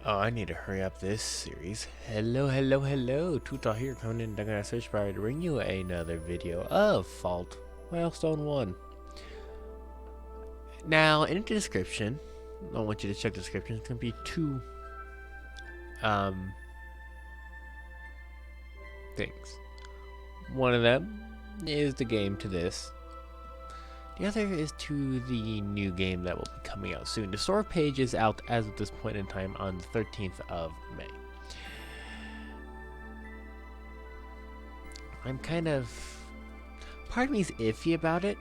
Oh, I need to hurry up this series. Hello. Tuta here, coming in Dungeon Search Bar to bring you another video of Fault Milestone 1. Now, in the description, I want you to check the description. It's going to be two things. One of them is the game to this. The other is to the new game that will be coming out soon. The store page is out as of this point in time on the 13th of May. I'm kind of... part of me is iffy about it,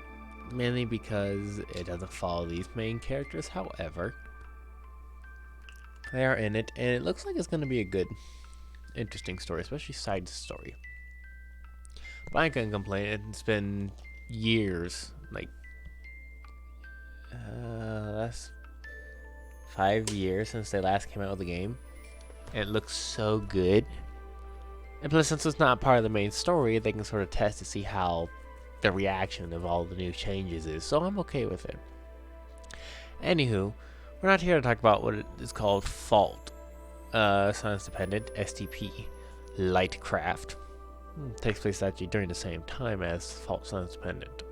mainly because it doesn't follow these main characters. However, they are in it, and it looks like it's going to be a good, interesting story, especially side story. But I ain't gonna complain. It's been years, like last 5 years since they last came out with the game, and it looks so good. And plus, since it's not part of the main story, they can sort of test to see how the reaction of all the new changes is. So I'm okay with it. Anywho, we're not here to talk about what it is called Fault, Science Dependent STP Lightcraft. Takes place actually during the same time as Fault Science Dependent.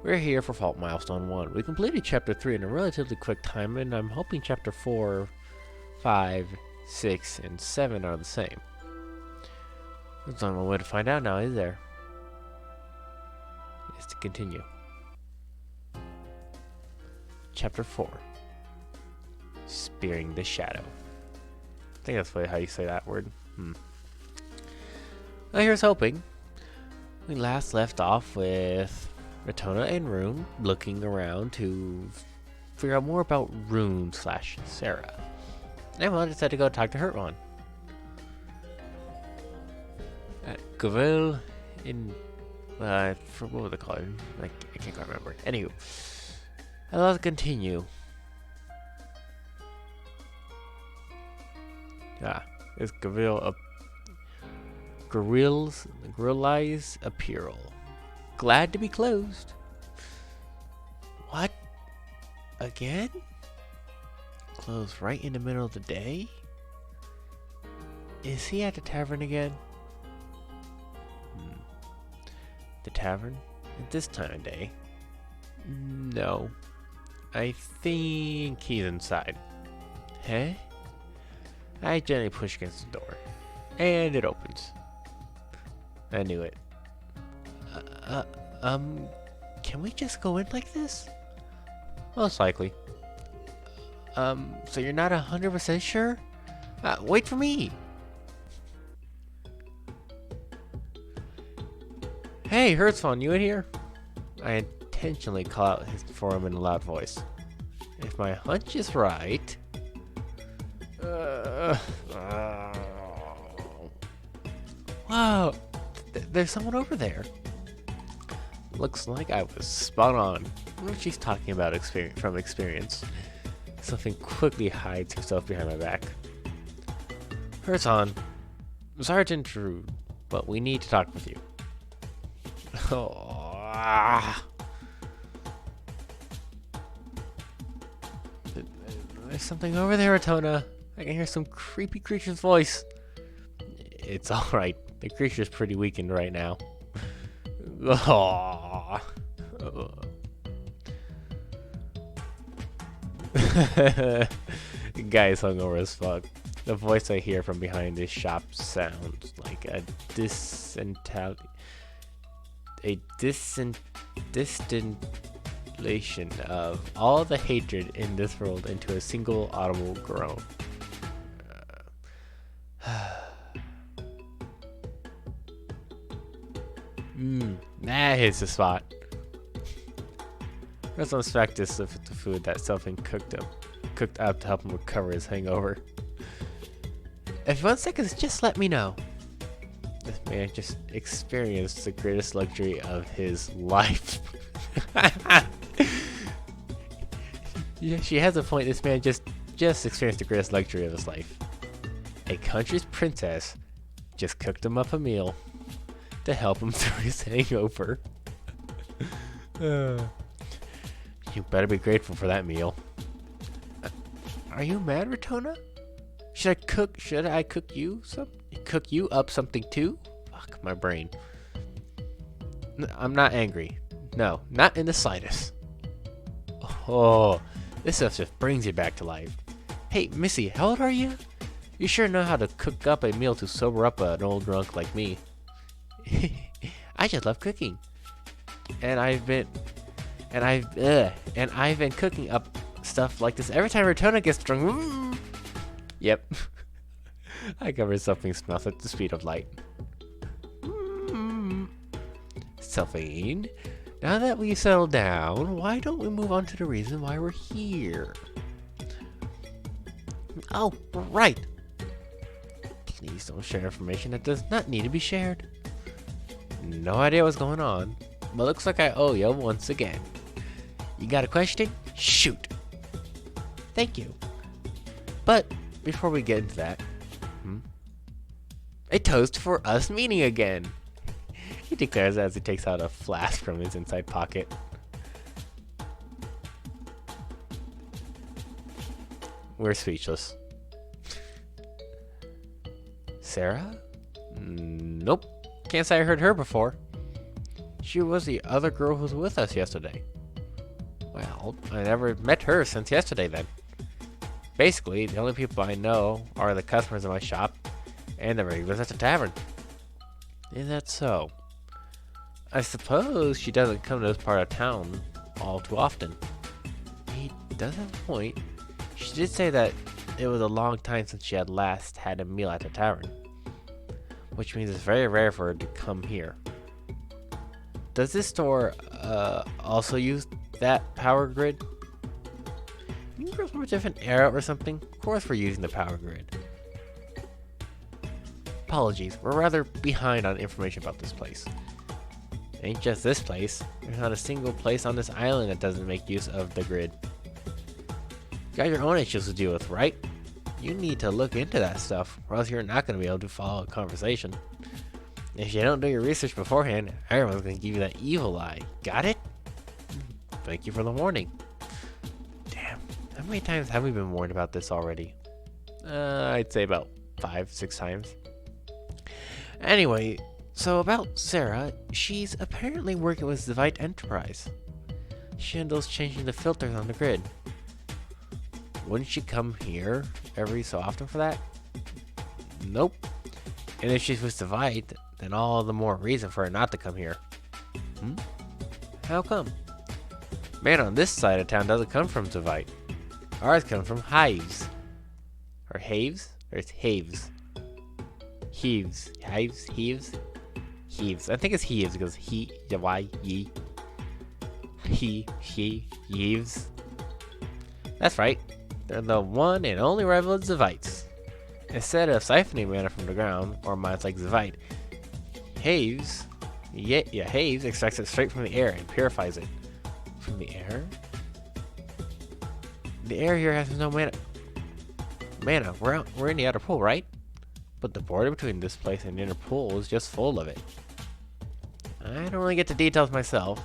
We're here for Fault Milestone 1. We completed Chapter 3 in a relatively quick time, and I'm hoping Chapter 4, 5, 6, and 7 are the same. There's only one way to find out now, is there? Is to continue. Chapter 4. Spearing the Shadow. I think that's how you say that word. Well, here's hoping. We last left off with Ratona and Rune looking around to figure out more about Rune / Sarah. And I decided to go talk to Hurtwan. At Gavril in... for what would they call it? I can't quite remember. Anywho, I'll continue. Is Gavril up? Grilli's Apparel. Glad to be closed. What? Again? Closed right in the middle of the day? Is he at the tavern again? The tavern? At this time of day? No. I think he's inside. Huh? I gently push against the door. And it opens. I knew it. Can we just go in like this? Most likely. So you're not 100% sure? Wait for me! Hey, Hertzfon, you in here? I intentionally call out for him in a loud voice. If my hunch is right... Wow! There's someone over there. Looks like I was spot on. I wonder what she's talking about from experience. Something quickly hides herself behind my back. Hertzon, sorry to intrude, but we need to talk with you. There's something over there, Ratona. I can hear some creepy creature's voice. It's alright. The creature's pretty weakened right now. The guy is hungover as fuck. The voice I hear from behind this shop sounds like a distillation of all the hatred in this world into a single audible groan. That hits the spot. Let's inspect this with the food that Selfing cooked up to help him recover his hangover. If you want seconds, just let me know. This man just experienced the greatest luxury of his life. Yeah, she has a point. This man just experienced the greatest luxury of his life. A country's princess just cooked him up a meal to help him through his hangover. You better be grateful for that meal. Are you mad, Ratona? Should I cook you up something too? Fuck my brain. I'm not angry. No, not in the slightest. Oh, this stuff just brings you back to life. Hey, Missy, how old are you? You sure know how to cook up a meal to sober up an old drunk like me. I just love cooking. And I've been cooking up stuff like this every time Rotona gets drunk. Yep. I covered something smells at the speed of light. Something. Now that we've settled down, why don't we move on to the reason why we're here? Oh, right. Please don't share information that does not need to be shared. No idea what's going on, but looks like I owe you once again. You got a question? Shoot. Thank you. But before we get into that, a toast for us meeting again. He declares as he takes out a flask from his inside pocket. We're speechless. Sarah? Nope. Can't say I heard her before. She was the other girl who was with us yesterday. Well, I never met her since yesterday then. Basically, the only people I know are the customers in my shop and the regulars at the tavern. Is that so? I suppose she doesn't come to this part of town all too often. He does have a point. She did say that it was a long time since she had last had a meal at the tavern, which means it's very rare for her to come here. Does this store also use that power grid? You girls from a different era or something? Of course we're using the power grid. Apologies, we're rather behind on information about this place. Ain't just this place. There's not a single place on this island that doesn't make use of the grid. You got your own issues to deal with, right? You need to look into that stuff, or else you're not going to be able to follow a conversation. If you don't do your research beforehand, everyone's going to give you that evil eye. Got it? Thank you for the warning. Damn, how many times have we been warned about this already? I'd say about 5-6 times. Anyway, so about Sarah, she's apparently working with Zvite Enterprise. She handles changing the filters on the grid. Wouldn't she come here every so often for that? Nope. And if she's with Zvite, then all the more reason for her not to come here. How come? Man on this side of town doesn't come from Zvite. Ours come from hives. Or haves? Or it's haves. Heaves. Hives? Heaves? Heaves. I think it's heaves because he, the Y, ye. He, she, yeaves. That's right. They're the one and only rival of Zvites. Instead of siphoning mana from the ground, or mines like Zvite, Haves extracts it straight from the air and purifies it. From the air? The air here has no mana. We're in the outer pool, right? But the border between this place and the inner pool is just full of it. I don't really get the details myself,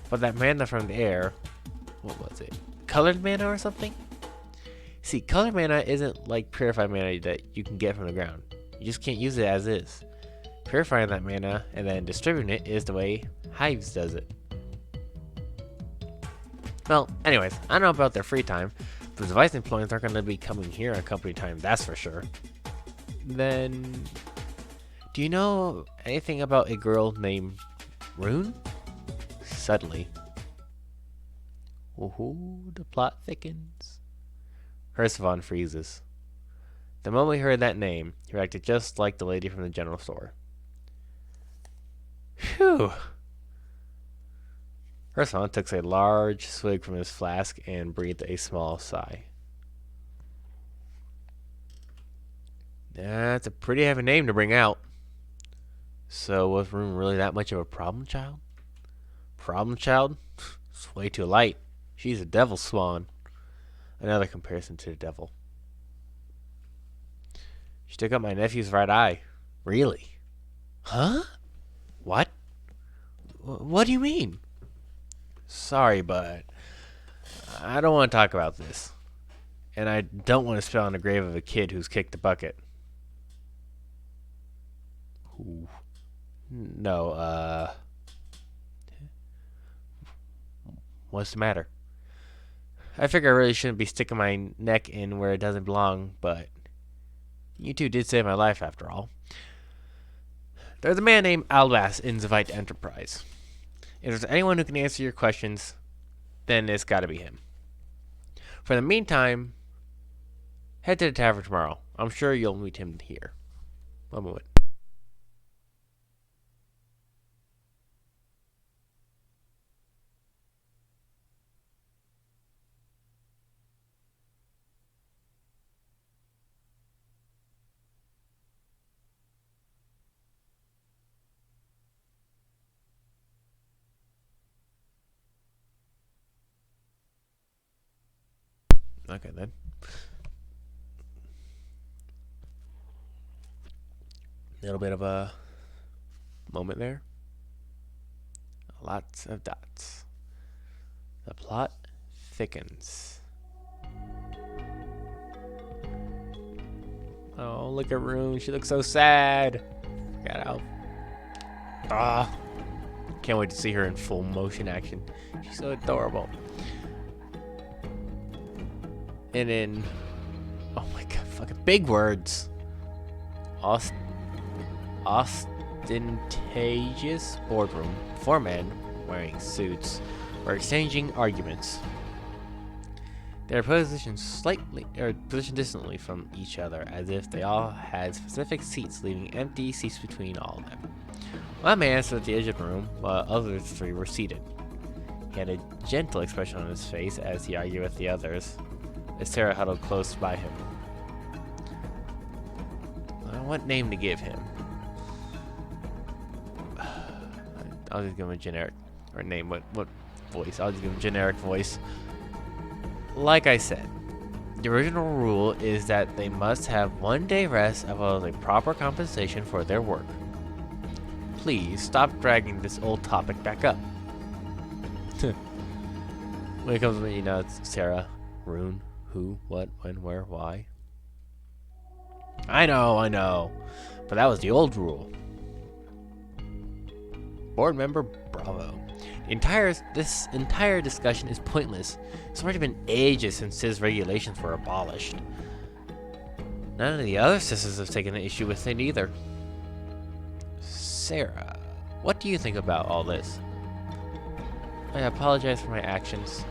but that mana from the air, what was it? Colored mana or something? See, colored mana isn't like purified mana that you can get from the ground. You just can't use it as is. Purifying that mana and then distributing it is the way Hives does it. Well, anyways, I don't know about their free time, but the device employees aren't going to be coming here on company time, that's for sure. Then, do you know anything about a girl named Rune? Suddenly. Ooh, the plot thickens. Hersavan freezes. The moment he heard that name, he reacted just like the lady from the general store. Phew. Hersavan took a large swig from his flask and breathed a small sigh. That's a pretty heavy name to bring out. So was Rune really that much of a problem child? Problem child? It's way too light. She's a devil swan. Another comparison to the devil. She took out my nephew's right eye. Really? Huh? What? What do you mean? Sorry, but I don't want to talk about this. And I don't want to spill on the grave of a kid who's kicked the bucket. Ooh. No, what's the matter? I figure I really shouldn't be sticking my neck in where it doesn't belong, but you two did save my life after all. There's a man named Albas in Zvite Enterprise. If there's anyone who can answer your questions, then it's gotta be him. For the meantime, head to the tavern tomorrow. I'm sure you'll meet him here. One moment. Okay, then. A little bit of a moment there. Lots of dots. The plot thickens. Oh, look at Rune. She looks so sad. Got out. Ah. Can't wait to see her in full motion action. She's so adorable. And then, oh my god, fucking big words. Ostentatious boardroom. 4 men wearing suits were exchanging arguments. They are positioned distantly from each other, as if they all had specific seats, leaving empty seats between all of them. One man stood at the edge of the room, while the other 3 were seated. He had a gentle expression on his face as he argued with the others, as Sarah huddled close by him. What name to give him? I'll just give him a generic, or name, what voice? I'll just give him a generic voice. Like I said, the original rule is that they must have 1 day rest as well as a proper compensation for their work. Please stop dragging this old topic back up. When it comes to me, you know, it's Sarah, Rune, who, what, when, where, why. I know, but that was the old rule. Board member Bravo. This entire discussion is pointless. It's already been ages since his regulations were abolished. None of the other sisters have taken an issue with it either. Sarah, what do you think about all this? I apologize for my actions.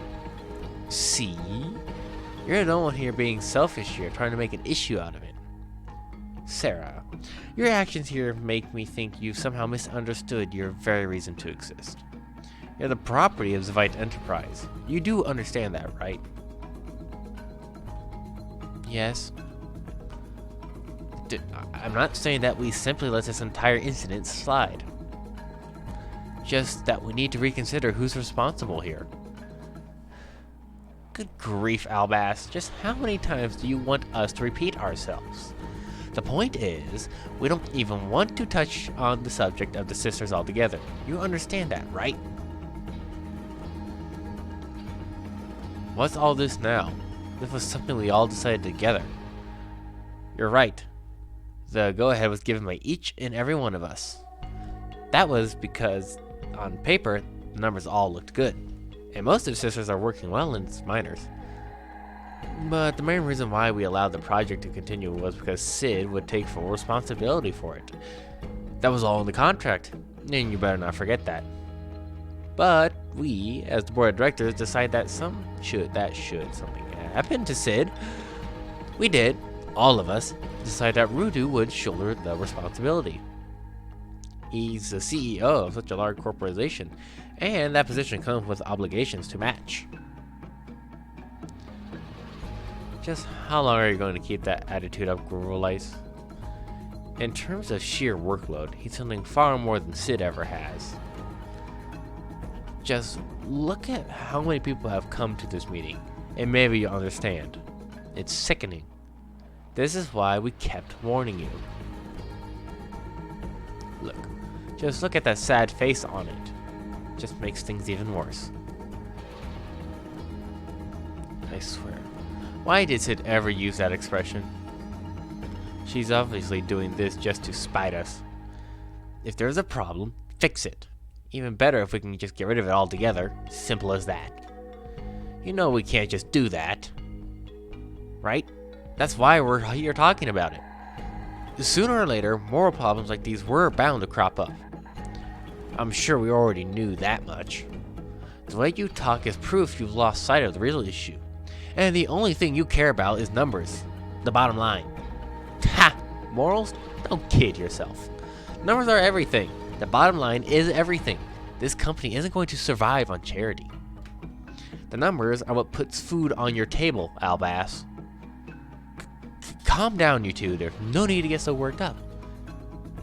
See? You're the one here being selfish here, trying to make an issue out of it. Sarah, your actions here make me think you've somehow misunderstood your very reason to exist. You're the property of Zvite Enterprise. You do understand that, right? Yes. I'm not saying that we simply let this entire incident slide. Just that we need to reconsider who's responsible here. Good grief, Albas. Just how many times do you want us to repeat ourselves? The point is, we don't even want to touch on the subject of the sisters altogether. You understand that, right? What's all this now? This was something we all decided together. You're right. The go-ahead was given by each and every one of us. That was because, on paper, the numbers all looked good. And most of the sisters are working well in minors. But the main reason why we allowed the project to continue was because Sid would take full responsibility for it. That was all in the contract, and you better not forget that. But we, as the board of directors, decided that something happen to Sid. We did, all of us, decide that Rudu would shoulder the responsibility. He's the CEO of such a large corporation, and that position comes with obligations to match. Just how long are you going to keep that attitude up, Gruelice? In terms of sheer workload, he's something far more than Sid ever has. Just look at how many people have come to this meeting, and maybe you'll understand. It's sickening. This is why we kept warning you. Look, just look at that sad face on it. Just makes things even worse. I swear. Why did Sid ever use that expression? She's obviously doing this just to spite us. If there's a problem, fix it. Even better if we can just get rid of it altogether. Simple as that. You know we can't just do that. Right? That's why we're here talking about it. Sooner or later, more problems like these were bound to crop up. I'm sure we already knew that much. The way you talk is proof you've lost sight of the real issue. And the only thing you care about is numbers. The bottom line. Ha! Morals? Don't kid yourself. Numbers are everything. The bottom line is everything. This company isn't going to survive on charity. The numbers are what puts food on your table, Albass. Calm down, you two. There's no need to get so worked up.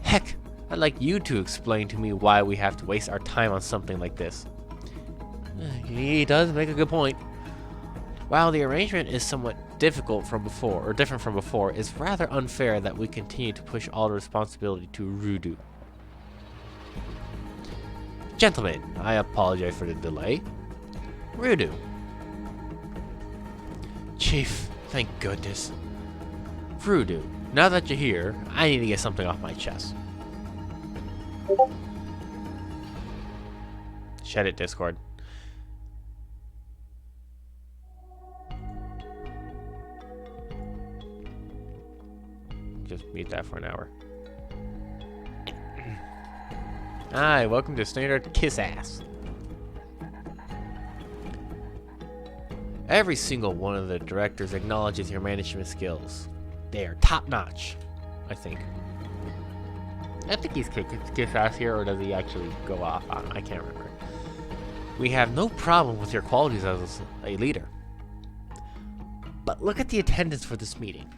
Heck, I'd like you to explain to me why we have to waste our time on something like this. He does make a good point. While the arrangement is somewhat different from before, it's rather unfair that we continue to push all the responsibility to Rudu. Gentlemen, I apologize for the delay. Rudu. Chief, thank goodness. Rudu, now that you're here, I need to get something off my chest. Shed it, Discord. Just mute that for an hour. Hi, welcome to Standard Kiss Ass. Every single one of the directors acknowledges your management skills. They are top-notch, I think. I think he's kiss ass here, or does he actually go off on him? I can't remember. We have no problem with your qualities as a leader. But look at the attendance for this meeting.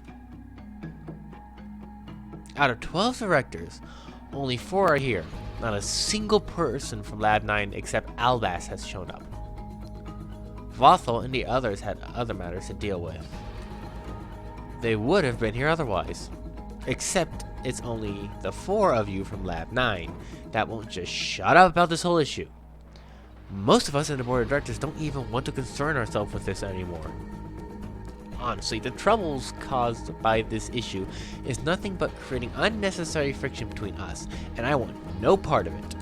Out of 12 directors, only 4 are here. Not a single person from Lab 9 except Albass has shown up. Vothel and the others had other matters to deal with. They would have been here otherwise. Except it's only the 4 of you from Lab 9 that won't just shut up about this whole issue. Most of us in the board of directors don't even want to concern ourselves with this anymore. Honestly, the troubles caused by this issue is nothing but creating unnecessary friction between us, and I want no part of it.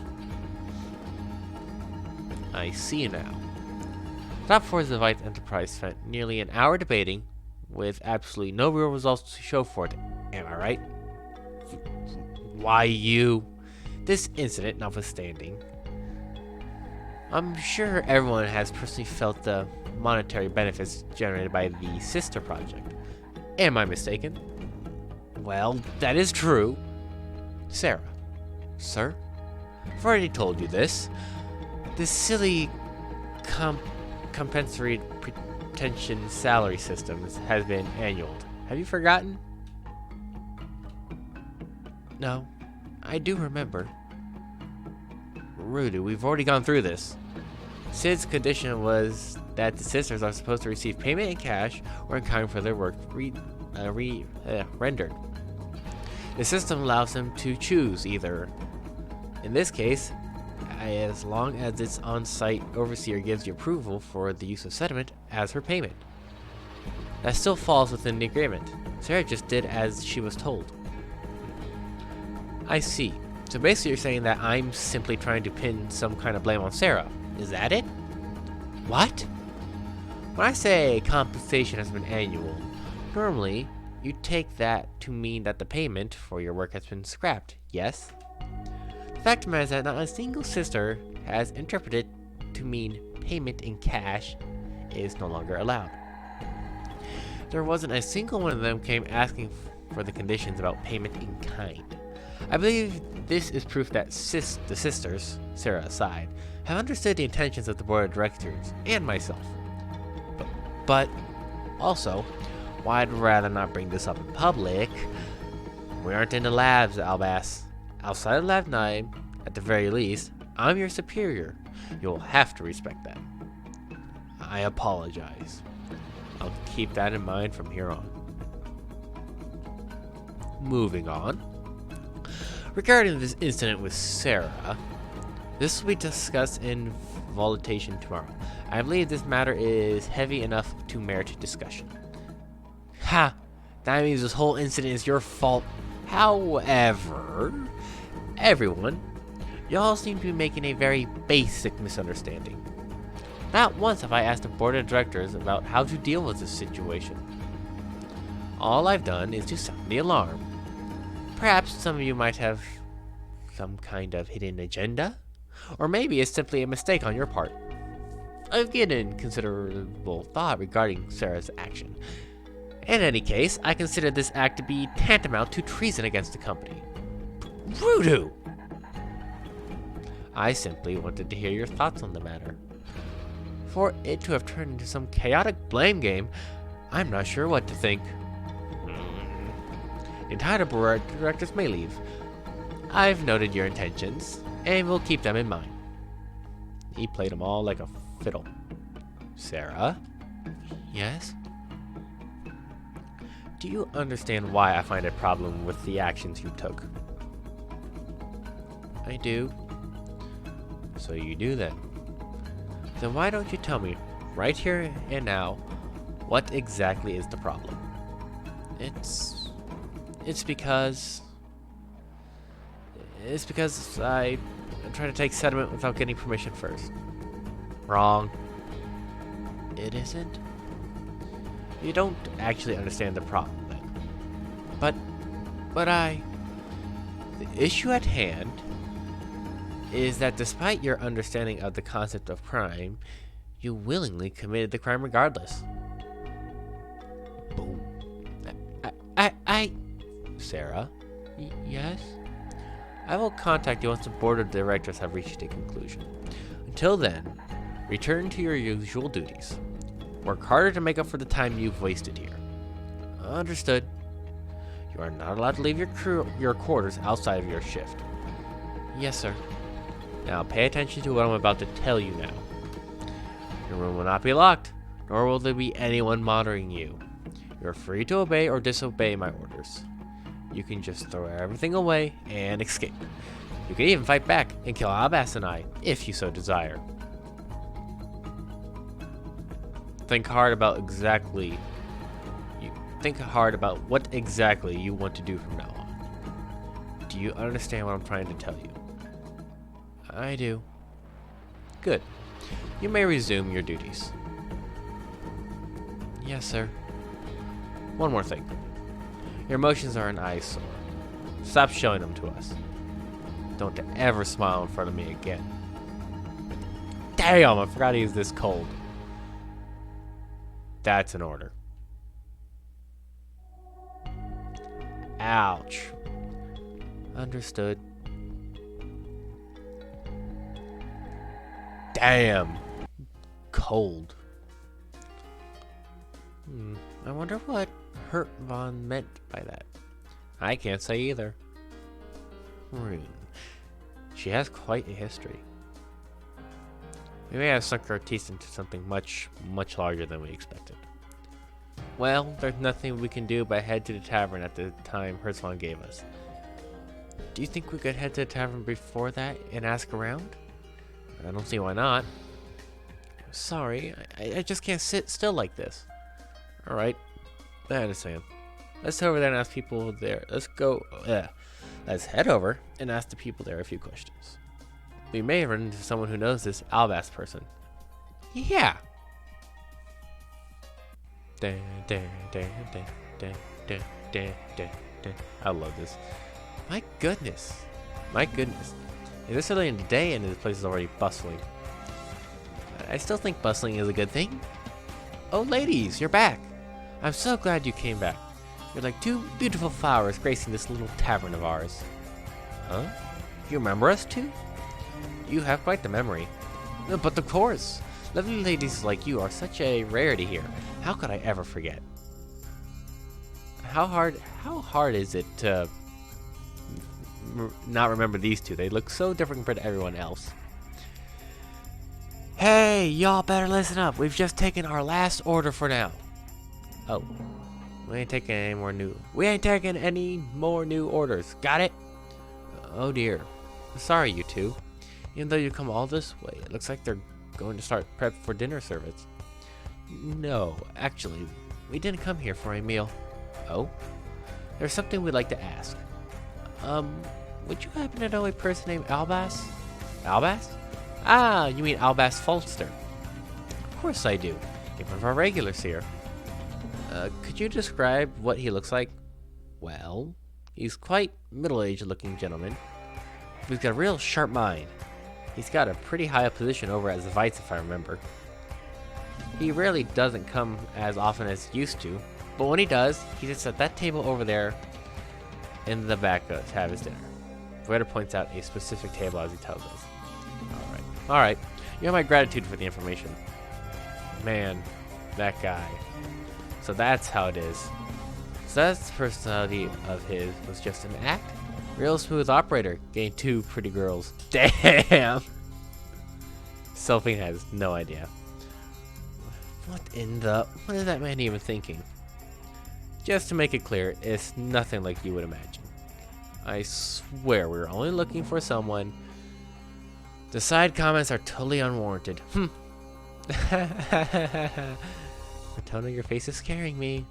I see now. Top 4's Device Enterprise spent nearly an hour debating, with absolutely no real results to show for it. Am I right? Why you? This incident notwithstanding, I'm sure everyone has personally felt the monetary benefits generated by the sister project. Am I mistaken? Well, that is true. Sarah. Sir? I've already told you this. This silly compensatory pretension salary system has been annulled. Have you forgotten? No, I do remember. Rudu, we've already gone through this. Sid's condition was that the sisters are supposed to receive payment in cash or in kind for their work rendered. The system allows them to choose either. In this case, as long as its on-site overseer gives the approval for the use of sediment as her payment. That still falls within the agreement. Sarah just did as she was told. I see. So basically you're saying that I'm simply trying to pin some kind of blame on Sarah. Is that it? What? When I say compensation has been annual, normally you take that to mean that the payment for your work has been scrapped, yes? The fact of the matter is that not a single sister has interpreted to mean payment in cash is no longer allowed. There wasn't a single one of them came asking for the conditions about payment in kind. I believe this is proof that the sisters, Sarah aside, have understood the intentions of the board of directors and myself. But also, why I'd rather not bring this up in public. We aren't in the labs, Albass. Outside of Lab 9, at the very least, I'm your superior. You'll have to respect that. I apologize. I'll keep that in mind from here on. Moving on. Regarding this incident with Sarah, this will be discussed in Volutation tomorrow. I believe this matter is heavy enough to merit discussion. Ha! That means this whole incident is your fault. However, everyone, y'all seem to be making a very basic misunderstanding. Not once have I asked the board of directors about how to deal with this situation. All I've done is to sound the alarm. Perhaps some of you might have some kind of hidden agenda? Or maybe it's simply a mistake on your part. I've given considerable thought regarding Sarah's action. In any case, I consider this act to be tantamount to treason against the company. Voodoo! I simply wanted to hear your thoughts on the matter. For it to have turned into some chaotic blame game, I'm not sure what to think. The entire board of directors may leave. I've noted your intentions, and we'll keep them in mind. He played them all like a fiddle. Sarah? Yes? Do you understand why I find a problem with the actions you took? I do. So you do then. Then why don't you tell me, right here and now, what exactly is the problem? It's because I'm trying to take sediment without getting permission first. Wrong. It isn't? You don't actually understand the problem then. But the issue at hand is that despite your understanding of the concept of crime, you willingly committed the crime regardless. Boom. Sarah? Yes? I will contact you once the board of directors have reached a conclusion. Until then, return to your usual duties. Work harder to make up for the time you've wasted here. Understood. You are not allowed to leave your quarters outside of your shift. Yes, sir. Now pay attention to what I'm about to tell you now. Your room will not be locked, nor will there be anyone monitoring you. You're free to obey or disobey my orders. You can just throw everything away and escape. You can even fight back and kill Abbas and I, if you so desire. Think hard about what exactly you want to do from now on. Do you understand what I'm trying to tell you? I do. Good. You may resume your duties. Yes, sir. One more thing. Your emotions are an eyesore. Stop showing them to us. Don't ever smile in front of me again. Damn, I forgot he was this cold. That's an order. Ouch. Understood. Damn. Cold. I wonder what Hurt Von meant by that. I can't say either. Rune. She has quite a history. We may have sunk our teeth into something much, much larger than we expected. Well, there's nothing we can do but head to the tavern at the time Hertzvon gave us. Do you think we could head to the tavern before that and ask around? I don't see why not. Sorry, I just can't sit still like this. Alright, I understand. Let's head over there and ask people there. Let's head over and ask the people there a few questions. We may run into someone who knows this Albas person. Yeah. I love this. My goodness. My goodness. It is early in the day and this place is already bustling. I still think bustling is a good thing. Oh, ladies, you're back. I'm so glad you came back. You're like two beautiful flowers gracing this little tavern of ours. Huh? You remember us too? You have quite the memory. But of course, lovely ladies like you are such a rarity here. How could I ever forget? How hard is it to not remember these two? They look so different compared to everyone else. Hey, y'all better listen up. We've just taken our last order for now. Oh, we ain't taking any more new orders. Got it? Oh dear. Sorry, you two. Even though you come all this way, it looks like they're going to start prep for dinner service. No, actually, We didn't come here for a meal. Oh? There's something we'd like to ask. Would you happen to know a person named Albas? Albas? Ah, you mean Albas Falster. Of course I do. He's one of our regulars here. Could you describe what he looks like? Well, he's quite middle-aged looking gentleman. He's got a real sharp mind. He's got a pretty high up position over at Zavitz, if I remember. He rarely doesn't come as often as he used to, but when he does, he sits at that table over there in the back to have his dinner. Vader points out a specific table as he tells us. Alright. You have my gratitude for the information. Man, that guy. So that's how it is. So that's the personality of his was just an act? Real smooth operator. Getting 2 pretty girls. Damn! Sophie has no idea. What is that man even thinking? Just to make it clear, it's nothing like you would imagine. I swear we were only looking for someone. The side comments are totally unwarranted. Ratona, your face is scaring me.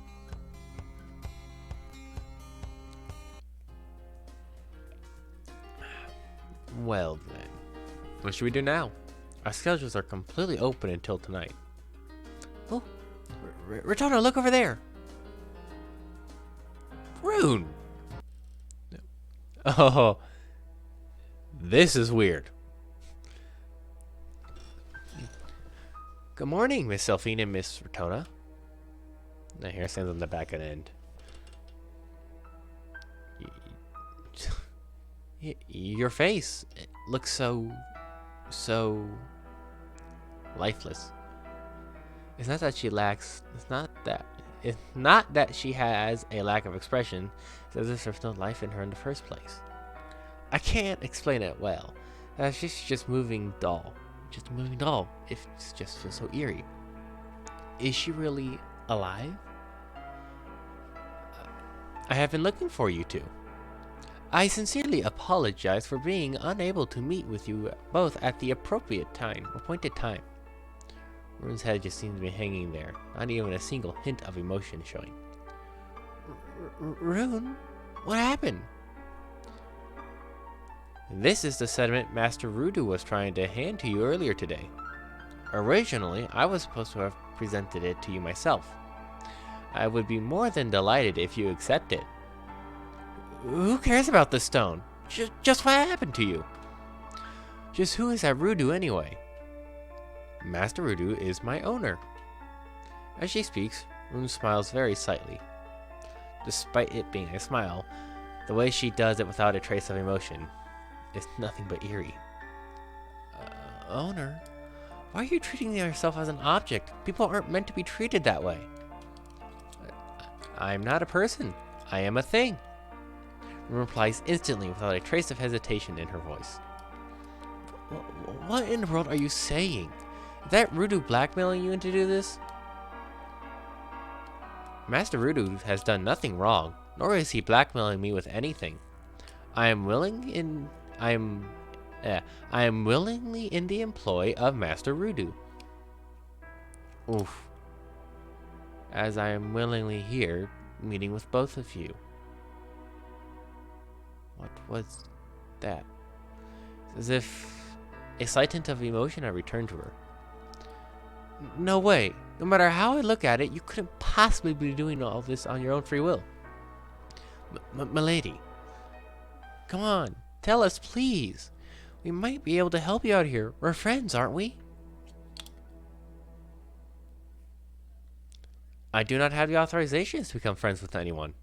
Well then, what should we do now? Our schedules are completely open until tonight. Oh, Ratona, look over there. Rune. Oh, this is weird. Good morning, Miss Selphine and Miss Ratona. Now here stands on the back end. Your face, it looks so lifeless. It's not that she lacks. It's not that she has a lack of expression. It's as if there's no life in her in the first place. I can't explain it well. She's just moving dull. Just a moving doll. It just feels so eerie. Is she really alive? I have been looking for you two. I sincerely apologize for being unable to meet with you both at the appointed time. Rune's head just seems to be hanging there, not even a single hint of emotion showing. Rune, what happened? This is the sediment Master Rudu was trying to hand to you earlier today. Originally, I was supposed to have presented it to you myself. I would be more than delighted if you accept it. Who cares about the stone? Just what happened to you? Just who is that Rudu anyway? Master Rudu is my owner. As she speaks, Rune smiles very slightly. Despite it being a smile, the way she does it without a trace of emotion is nothing but eerie. Owner? Why are you treating yourself as an object? People aren't meant to be treated that way. I'm not a person. I am a thing. Rune replies instantly without a trace of hesitation in her voice. What in the world are you saying? Is that Rudu blackmailing you into do this? Master Rudu has done nothing wrong, nor is he blackmailing me with anything. I am willingly in the employ of Master Rudu. Oof. As I am willingly here, meeting with both of you. What was that? It's as if a slight hint of emotion had returned to her. No way. No matter how I look at it, you couldn't possibly be doing all this on your own free will. Milady. Come on. Tell us, please. We might be able to help you out here. We're friends, aren't we? I do not have the authorizations to become friends with anyone.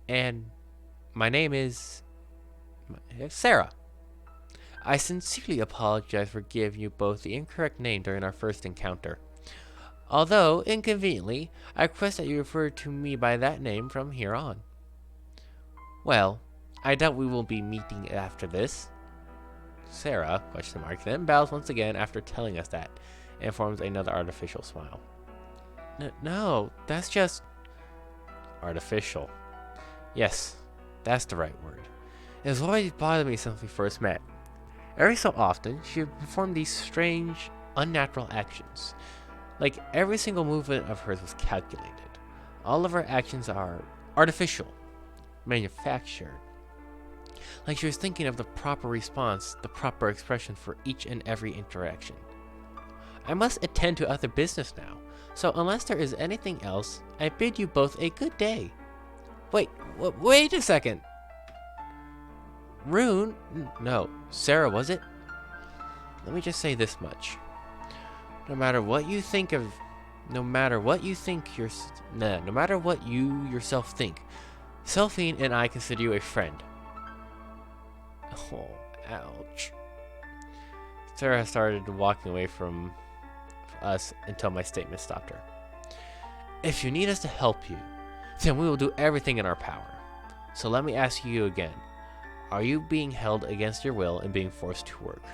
And my name is Sarah. I sincerely apologize for giving you both the incorrect name during our first encounter. Although, inconveniently, I request that you refer to me by that name from here on. Well, I doubt we will be meeting after this. Sarah, then bows once again after telling us that, and forms another artificial smile. No, that's just... artificial. Yes, that's the right word. It has always bothered me since we first met. Every so often, she would perform these strange, unnatural actions. Like every single movement of hers was calculated. All of her actions are artificial, manufactured. Like she was thinking of the proper response, the proper expression for each and every interaction. I must attend to other business now, so unless there is anything else, I bid you both a good day. Wait a second. Rune? No, Sarah, was it? Let me just say this much. No matter what you yourself think, Selphine and I consider you a friend. Oh, ouch. Sarah started walking away from us until my statement stopped her. If you need us to help you, then we will do everything in our power. So let me ask you again. Are you being held against your will and being forced to work?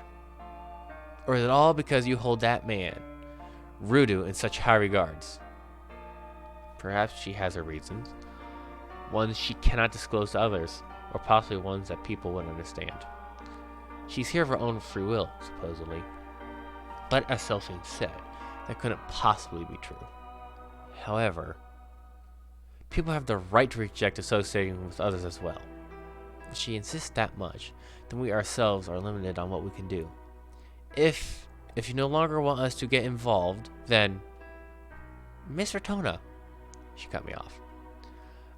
Or is it all because you hold that man, Rudu, in such high regards? Perhaps she has her reasons. Ones she cannot disclose to others, or possibly ones that people wouldn't understand. She's here of her own free will, supposedly. But as Selphine said, that couldn't possibly be true. However, people have the right to reject associating with others as well. If she insists that much, then we ourselves are limited on what we can do. If you no longer want us to get involved, then... Miss Ratona, she cut me off.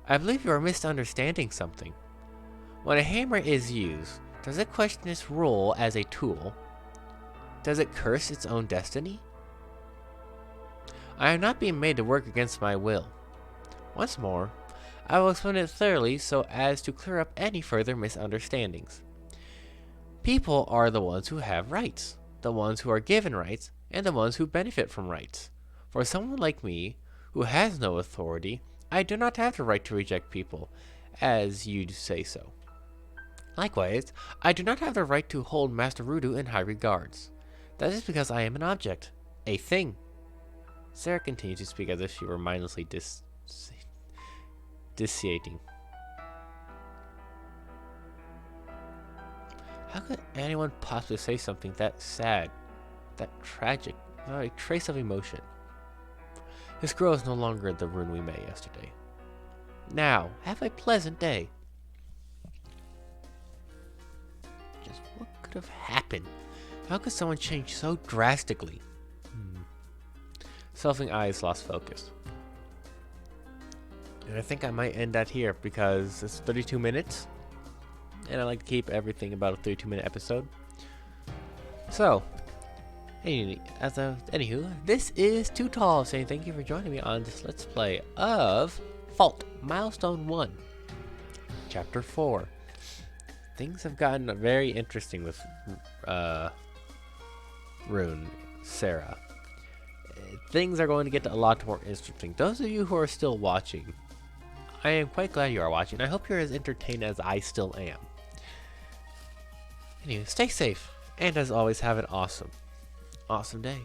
I believe you are misunderstanding something. When a hammer is used, does it question its role as a tool? Does it curse its own destiny? I am not being made to work against my will. Once more, I will explain it thoroughly so as to clear up any further misunderstandings. People are the ones who have rights, the ones who are given rights, and the ones who benefit from rights. For someone like me, who has no authority, I do not have the right to reject people, as you say so. Likewise, I do not have the right to hold Master Rudu in high regards. That is because I am an object, a thing. Sarah continued to speak as if she were mindlessly dissociating. How could anyone possibly say something that sad, that tragic, without a trace of emotion? This girl is no longer the Rune we met yesterday. Now, have a pleasant day. Just what could have happened? How could someone change so drastically? Selphine eyes lost focus. And I think I might end that here because it's 32 minutes. And I like to keep everything about a 32-minute episode. So, anywho, this is Too Tall saying thank you for joining me on this Let's Play of Fault, Milestone 1, Chapter 4. Things have gotten very interesting with Rune, Sarah. Things are going to get a lot more interesting. Those of you who are still watching, I am quite glad you are watching. I hope you're as entertained as I still am. Anyway, stay safe, and as always, have an awesome day.